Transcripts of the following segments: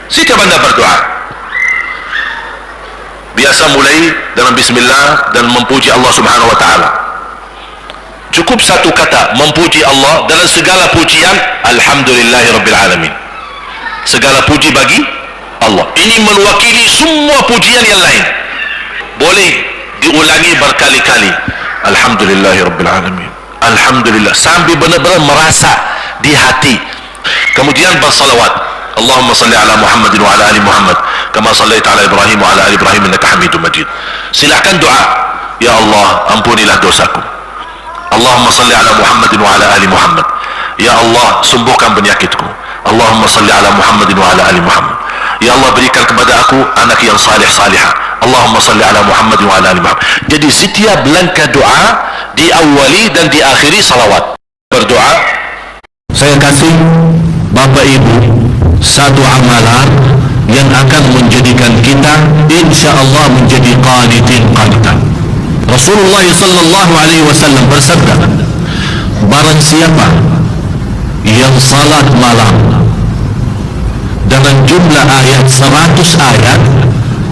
Setiap anda berdoa, biasa mulai dengan bismillah dan memuji Allah subhanahu wa ta'ala. Cukup satu kata memuji Allah dalam segala pujian, alhamdulillahi rabbil alamin. Segala puji bagi Allah. Ini mewakili semua pujian yang lain. Boleh diulangi berkali-kali, alhamdulillahi rabbil alamin, alhamdulillah, sampai benar-benar merasa di hati. Kemudian bersalawat, Allahumma salli ala Muhammadin wa ala ali Muhammad kama sallaita ala Ibrahim wa ala ali Ibrahim innaka Hamidum Majid. Silakan doa, ya Allah ampunilah dosaku. Allahumma salli ala Muhammadin wa ala ali Muhammad, ya Allah sembuhkan penyakitku. Allahumma salli ala Muhammadin wa ala ali Muhammad, ya Allah berikan kepada aku anak yang salih salihah. Allahumma salli ala Muhammadin wa ala ali Muhammad. Jadi setiap langkah doa diawali dan diakhiri salawat. Berdoa, saya kasih Bapak Ibu satu amalan yang akan menjadikan kita insyaallah menjadi qanitin qanitan. Rasulullah sallallahu alaihi wasallam bersabda, barang siapa yang salat malam dengan jumlah ayat 100 ayat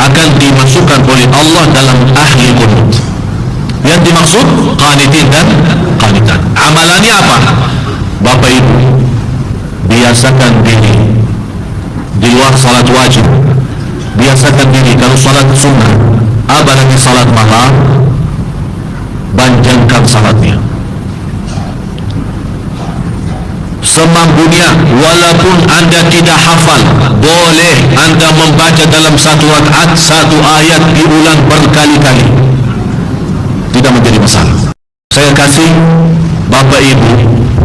akan dimasukkan oleh Allah dalam ahli qunut. Yang dimaksud qanitin dan qanitan. Amalannya apa? Bapak Ibu, biasakan diri di luar salat wajib, biasakan diri kalau salat sunnah, apalagi salat malam, panjangkan salatnya semampunya. Walaupun anda tidak hafal, boleh anda membaca dalam satu rakaat satu ayat diulang berkali-kali, tidak menjadi masalah. Saya kasih Bapak Ibu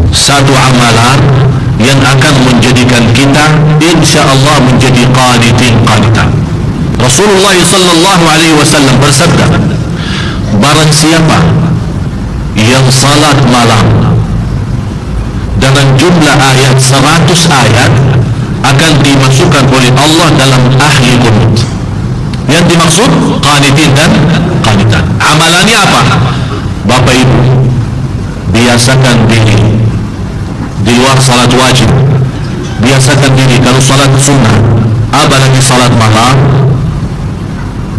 satu amalan yang akan menjadikan kita insyaallah menjadi qanitin qanitan. Rasulullah sallallahu alaihi wasallam bersabda, barang siapa yang salat malam dengan jumlah ayat 100 ayat akan dimasukkan oleh Allah dalam ahli qunut. Yang dimaksud qanitin dan qanitan. Amalannya apa? Bapak Ibu, biasakan diri di luar salat wajib, biasakan diri kalau salat sunnah, apalagi salat malam,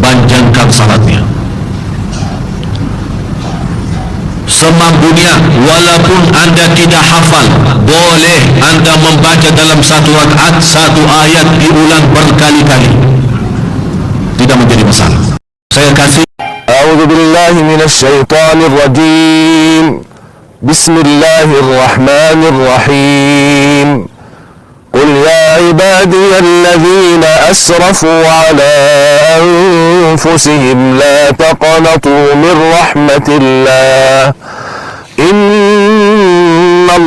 panjangkan salatnya semampunya. Walaupun anda tidak hafal, boleh anda membaca dalam satu rakaat satu ayat diulang berkali-kali, tidak menjadi masalah. Saya kasih A'udzu billahi minasy syaithanir rajim. Bismillahirrahmanirrahim. Qul ya ibadiyalladzina asrafu ala anfusihim la taqnatu min rahmatillah. Innallaha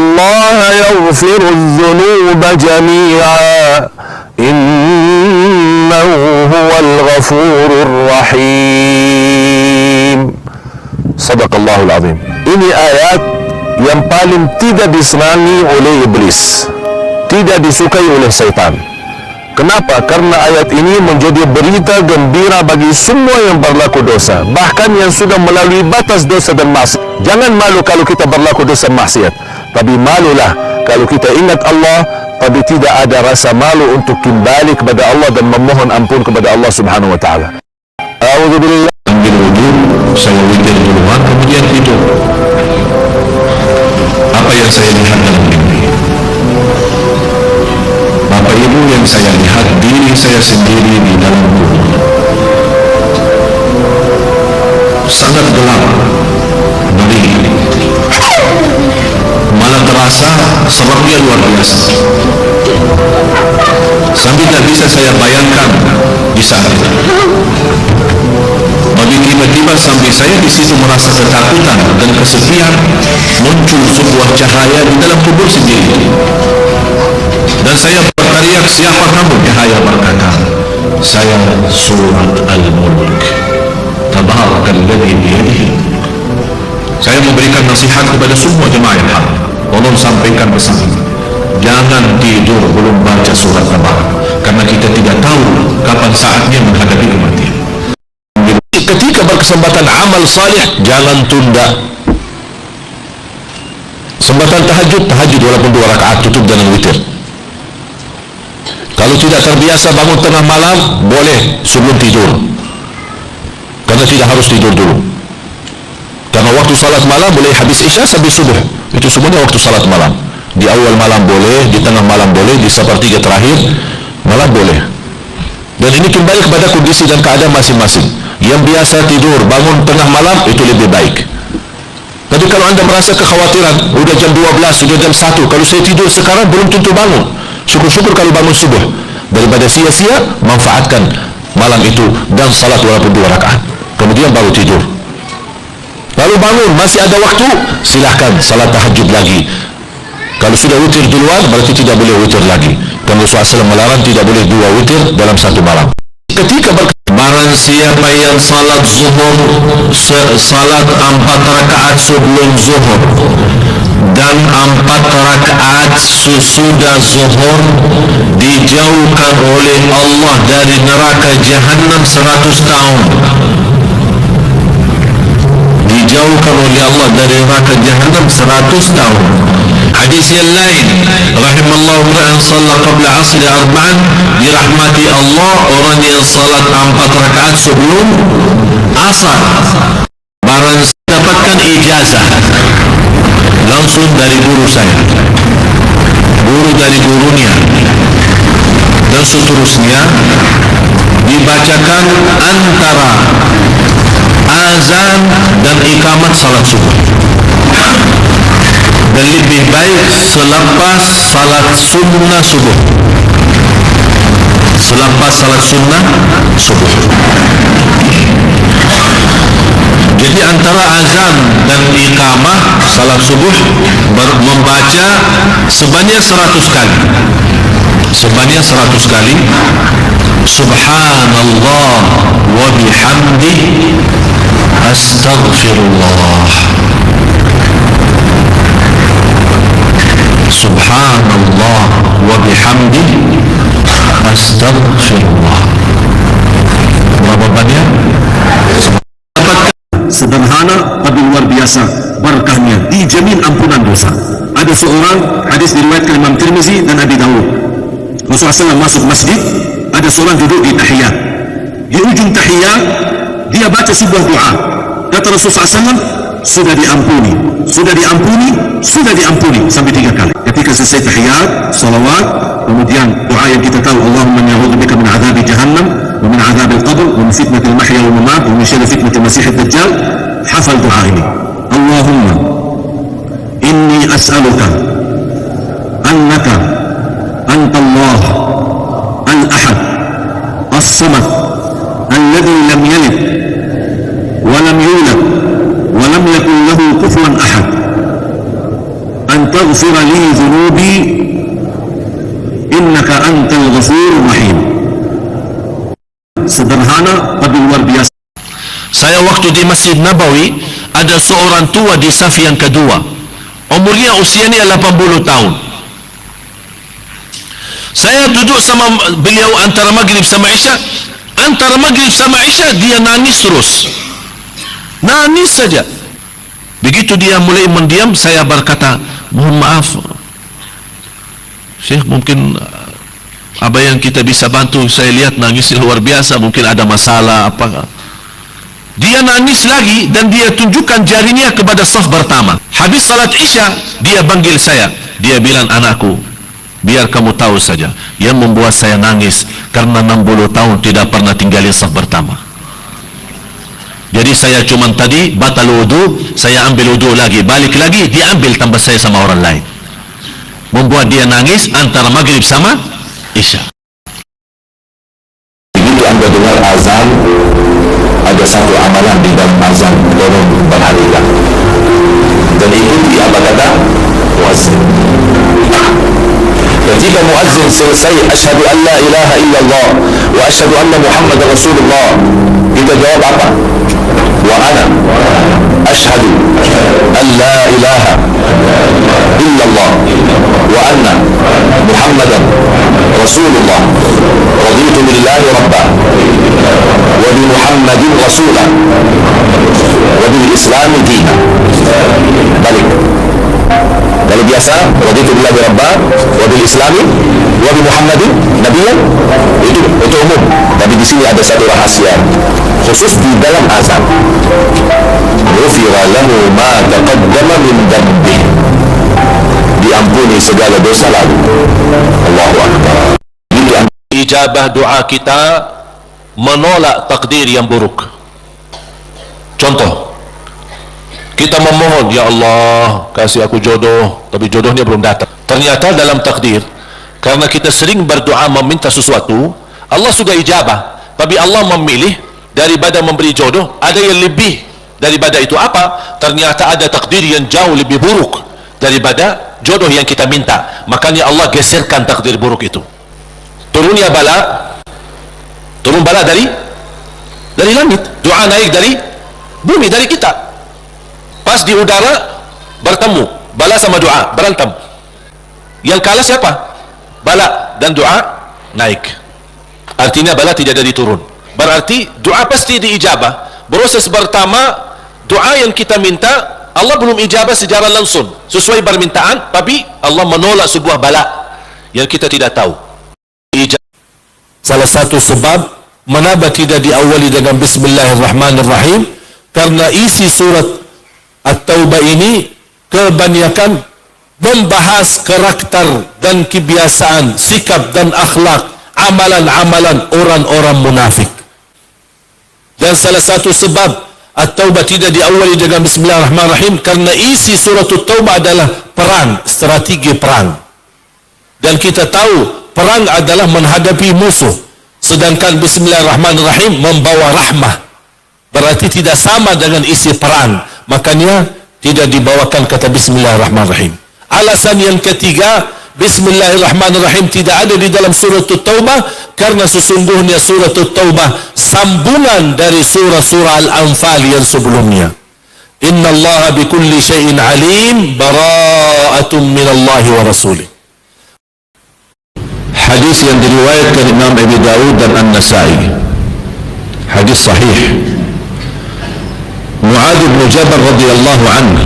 yaghfirudz dzunuba jami'a. Innahu huwal ghafurur rahim. Sadaqallahul azim. Ini ayat yang paling tidak disenangi oleh iblis, tidak disukai oleh syaitan. Kenapa? Karena ayat ini menjadi berita gembira bagi semua yang berlaku dosa, bahkan yang sudah melalui batas dosa dan maksiat. Jangan malu kalau kita berlaku dosa maksiat, tapi malulah kalau kita ingat Allah, tapi tidak ada rasa malu untuk kembali kepada Allah dan memohon ampun kepada Allah subhanahu wa ta'ala. A'udzubillah. Ambil wudu, saya witir duluan, kemudian tidur. Apa yang saya lihat dalam mimpi? Bapak Ibu, yang saya lihat diri saya sendiri di dalam kubur. Sangat gelap, ngeri, malah terasa seramnya luar biasa. Sampai tidak bisa saya bayangkan di saat itu. Tapi tiba-tiba sampai saya di situ merasa ketakutan dan kesepian, muncul sebuah cahaya di dalam kubur sendiri. Dan saya berteriak, siapa kamu? Cahaya berkata, saya surat Al-Mulk. Tabarakalladzi biyadihi. Saya memberikan nasihat kepada semua jemaah yang hadir. Tolong sampaikan pesan ini. Jangan tidur belum baca surat Tabarak, karena kita tidak tahu kapan saatnya menghadapi kematian. Ketika berkesempatan amal salih, jangan tunda. Kesempatan tahajud walaupun 2 rakaat, tutup dengan witir. Kalau tidak terbiasa bangun tengah malam, boleh sebelum tidur, karena tidak harus tidur dulu. Karena waktu salat malam boleh habis isya sampai subuh, itu semuanya waktu salat malam. Di awal malam boleh, di tengah malam boleh, di sepertiga terakhir malam boleh. Dan ini kembali kepada kondisi dan keadaan masing-masing. Yang biasa tidur bangun tengah malam itu lebih baik. Tapi kalau anda merasa kekhawatiran, udah jam 12, sudah jam 1, kalau saya tidur sekarang belum tentu bangun. Syukur-syukur kalau bangun subuh. Daripada sia-sia, manfaatkan malam itu dan salat walaupun 2 rakaat. Kemudian baru tidur. Lalu bangun, masih ada waktu, silahkan salat tahajud lagi. Kalau sudah witir duluan, berarti tidak boleh witir lagi. Karena Rasulullah SAW melarang tidak boleh 2 witir dalam satu malam. Ketika barang siapa yang salat zuhur, salat 4 rakaat sebelum zuhur dan 4 rakaat sesudah zuhur, dijauhkan oleh Allah dari neraka Jahannam 100 tahun. Dijauhkan oleh Allah dari neraka Jahannam 100 tahun. Hadis yang lain, rahimallahu ra'an salat qabla asri arba'an, dirahmati Allah orang yang salat 4 rakaat sebelum asar. Barang dapatkan ijazah langsung dari guru saya, guru dari gurunya, dan seterusnya, dibacakan antara azan dan iqamat salat subuh. Dan lebih baik selepas salat sunnah subuh. Selepas salat sunnah subuh. Jadi antara azan dan iqamah salat subuh membaca sebanyak 100 kali. Sebanyak 100 kali. Subhanallah wa bihamdihi astaghfirullah. Subhanallah wa bihamdihi astaghfirullah. Berapa banyak? Sederhana tapi luar biasa berkahnya, dijamin ampunan dosa. Ada seorang, hadis diriwayatkan Imam Tirmizi dan Abi Dawud, Rasulullah SAW masuk masjid, ada seorang duduk di tahiyat. Di ujung tahiyat dia baca sebuah doa. Kata Rasulullah SAW, sudah diampuni, sudah diampuni, sudah diampuni sampai 3 kali. Ketika selesai tahiyat, salawat, kemudian doa yang kita tahu, Allahumma na'udzubika min adzabi jahannam wa min adzabil qabr wa min fitnatil mahya wal mamat wa min syarri fitnatil masiihid dajjal. Hafal doa ini. Allahumma inni as'aluka annaka anta Allah al-ahad as-samad alladhi lam yalid wa lam yulad wa lam yakun lahu kufuwan ahad an taghfira li dhunubi innaka antal ghafurur rahim. Sederhana tapi luar biasa. Saya waktu di Masjid Nabawi, ada seorang tua di saf yang kedua, umurnya usianya 80 tahun. Saya duduk sama beliau antara maghrib sama isya. Antara maghrib sama isya dia nangis terus, nangis saja. Begitu dia mulai mendiam, saya berkata, mohon maaf Syekh, mungkin apa yang kita bisa bantu, saya lihat nangisnya luar biasa, mungkin ada masalah apa. Dia nangis lagi dan dia tunjukkan jarinya kepada saf pertama. Habis salat isya, dia panggil saya. Dia bilang, anakku, biar kamu tahu saja, yang membuat saya nangis karena 60 tahun tidak pernah tinggalin saf pertama. Jadi saya cuman tadi batal wudu, saya ambil wudu lagi, balik lagi, dia ambil tambah saya sama orang lain. Membuat dia nangis antara maghrib sama isya. Begitu anda dengar azan, ada satu amalan di dalam azan, tolong perhatikan dan ikuti apa kata muazzin. Ketika muazzin selesai asyhadu an la ilaha illallah wa asyhadu anna muhammadar rasulullah, kita jawab apa? Wa ana asyhadu an la ilaha illallah wa anna muhammadar rasulullah, raditu billahi rabbah wa bi muhammadin rasulah wa bil islami dina. Balik. Kalau biasa, raditu billahi rabbah wa bil islami wa bi muhammadin kenabian itu umum, tapi di sini ada satu rahasia khusus di dalam azan. Ghufira lahu ma taqaddama min dhanbi, diampuni segala dosa lalu. Allahu akbar. Ijabah doa kita menolak takdir yang buruk. Contoh, kita memohon, ya Allah kasih aku jodoh, tapi jodohnya belum datang. Ternyata dalam takdir, karena kita sering berdoa meminta sesuatu, Allah sudah ijabah, tapi Allah memilih daripada memberi jodoh, ada yang lebih daripada itu. Apa? Ternyata ada takdir yang jauh lebih buruk daripada jodoh yang kita minta. Makanya Allah geserkan takdir buruk itu. Turunnya bala, turun bala dari langit, doa naik dari bumi, dari kita. Pas di udara bertemu, bala sama doa berantem. Yang kalah siapa? Bala dan doa naik. Artinya bala tidak ada turun. Berarti doa pasti diijabah. Proses pertama, doa yang kita minta Allah belum ijabah secara langsung sesuai permintaan, tapi Allah menolak sebuah bala yang kita tidak tahu. Salah satu sebab mengapa tidak diawali dengan Bismillahirrahmanirrahim, karena isi surat At-Taubah ini kebanyakan membahas karakter dan kebiasaan, sikap dan akhlak, amalan-amalan orang-orang munafik. Dan salah satu sebab At-Taubah tidak diawali dengan Bismillahirrahmanirrahim karena isi surat At-Taubah adalah perang, strategi perang. Dan kita tahu perang adalah menghadapi musuh, sedangkan Bismillahirrahmanirrahim membawa rahmah. Berarti tidak sama dengan isi perang, makanya tidak dibawakan kata Bismillahirrahmanirrahim. Alasan yang ketiga, Bismillahirrahmanirrahim tidak ada di dalam surat At-Taubah karena sesungguhnya surat At-Taubah sambungan dari surah-surah Al-Anfal yang sebelumnya. Inna Allah bikulli syai'in alim, bara'atun minallahi wa rasulih. Hadis yang diriwayatkan Imam Abi Dawud dan An-Nasai, hadis sahih. Mu'adz bin Jabal radhiyallahu anhu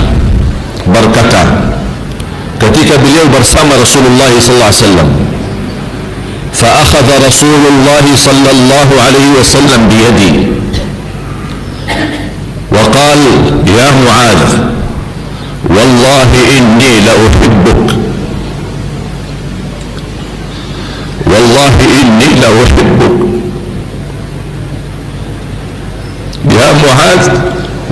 berkata, ketika beliau bersama Rasulullah sallallahu alaihi wasallam, fa akhadha Rasulullah sallallahu alaihi wasallam bi yadi wa qala ya Mu'adz, wallahi inni la uhibbuk, wallahi inni la uhibbuk ya Mu'adz,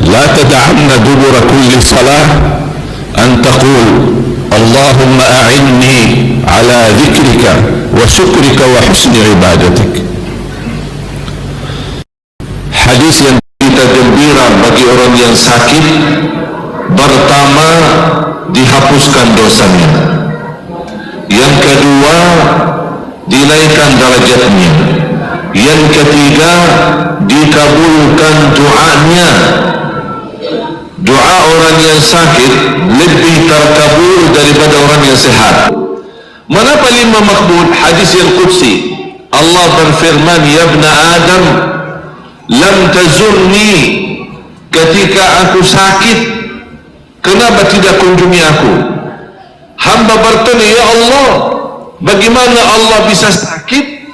la tad'anna dubura kulli salah an taqul Allahumma a'inni ala dhikrika wa syukrika wa husni ibadatik. Hadis yang kita gembira bagi orang yang sakit, pertama dihapuskan dosanya, yang kedua dinaikkan derajatnya, yang ketiga dikabulkan doanya. Doa orang yang sakit lebih terkabul daripada orang yang sehat. Mengapa 5 makbul? Hadis yang qudsi, Allah berfirman, ya ibna Adam, lam tazurni, ketika aku sakit kenapa tidak kunjungi aku? Hamba bertanya, ya Allah, bagaimana Allah bisa sakit?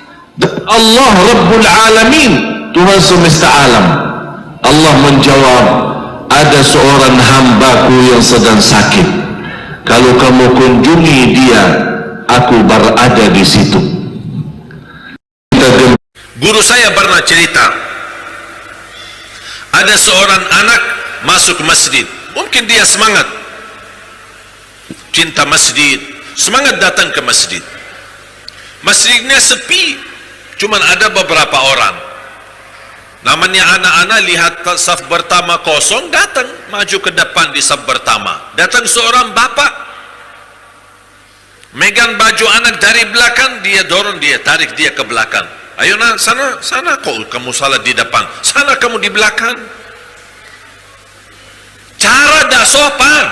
Allah Rabbul Alamin, Tuhan semesta alam. Allah menjawab, ada seorang hambaku yang sedang sakit, kalau kamu kunjungi dia, aku berada di situ. Guru saya pernah cerita, ada seorang anak masuk masjid, mungkin dia semangat, cinta masjid, semangat datang ke masjid. Masjidnya sepi, cuman ada beberapa orang. Namanya anak-anak lihat saf pertama kosong, datang maju ke depan di saf pertama. Datang seorang bapak, megang baju anak dari belakang, dia dorong dia, tarik dia ke belakang. Ayo nak, sana kok kamu salah di depan, sana kamu di belakang. Cara dah sopan,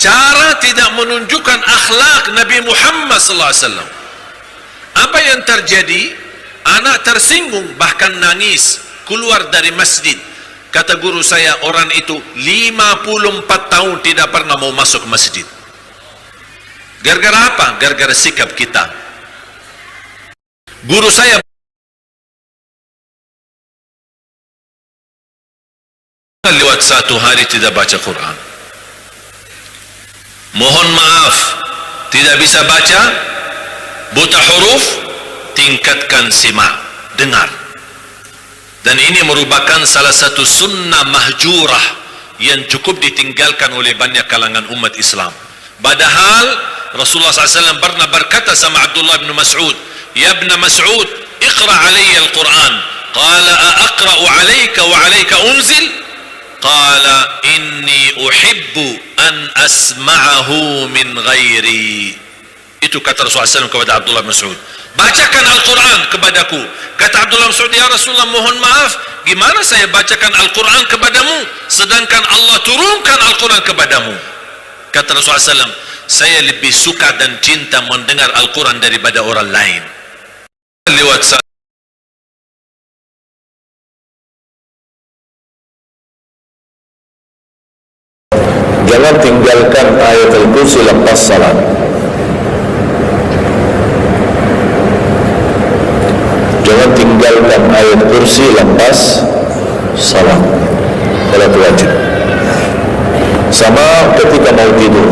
cara tidak menunjukkan akhlak Nabi Muhammad sallallahu alaihi wasallam. Apa yang terjadi? Anak tersinggung, bahkan nangis, keluar dari masjid. Kata guru saya, orang itu 54 tahun tidak pernah mau masuk masjid. Gara-gara apa? Gara-gara sikap kita. Guru saya lewat satu hari tidak baca Quran. Mohon maaf, tidak bisa baca, buta huruf, tingkatkan simak, dengar. Dan ini merupakan salah satu sunnah mahjurah yang cukup ditinggalkan oleh banyak kalangan umat Islam. Padahal Rasulullah SAW pernah berkata sama Abdullah bin Mas'ud, "Ya ibn Mas'ud, iqra' alayya al-Quran." Qala, "Aqra'u alayka wa alayka unzil?" Qala, "Inni uhibbu an asma'ahu min ghairi." Itu kata Rasulullah SAW kepada Abdullah bin Mas'ud, "Bacakan Al-Quran kepadaku." Kata Abdullah bin Mas'ud, "Ya Rasulullah, mohon maaf, gimana saya bacakan Al-Quran kepadamu sedangkan Allah turunkan Al-Quran kepadamu?" Kata Rasulullah SAW, "Saya lebih suka dan cinta mendengar Al-Quran daripada orang lain." Lewat Jangan tinggalkan ayat al-kursi lepas salat. Jangan tinggalkan ayat kursi lepas salat. Salat wajib. Sama ketika mau tidur.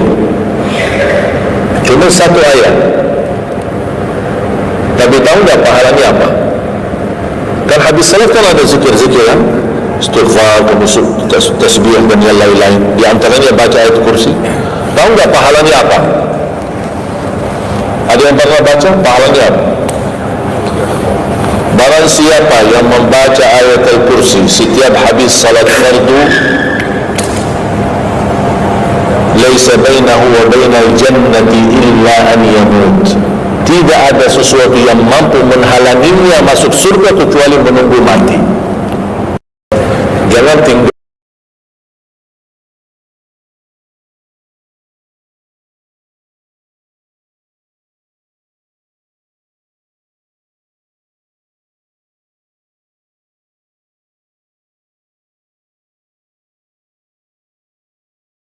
Cuma satu ayat. Tapi tahu tak pahalanya apa? Kan habis salat kan ada zikir-zikir kan? Istighfar, tasbih dan yang lain-lain. Di antaranya baca ayat kursi. Tahu tak pahalanya apa? Ada yang pernah baca? Pahalanya apa? Barang siapa yang membaca ayat al-kursi setiap habis salat fardu, laisa bainahu wa bainal jannati illa an yamut. Tidak ada sesuatu yang mampu menghalanginya masuk surga kecuali menunggu mati. Jangan tinggal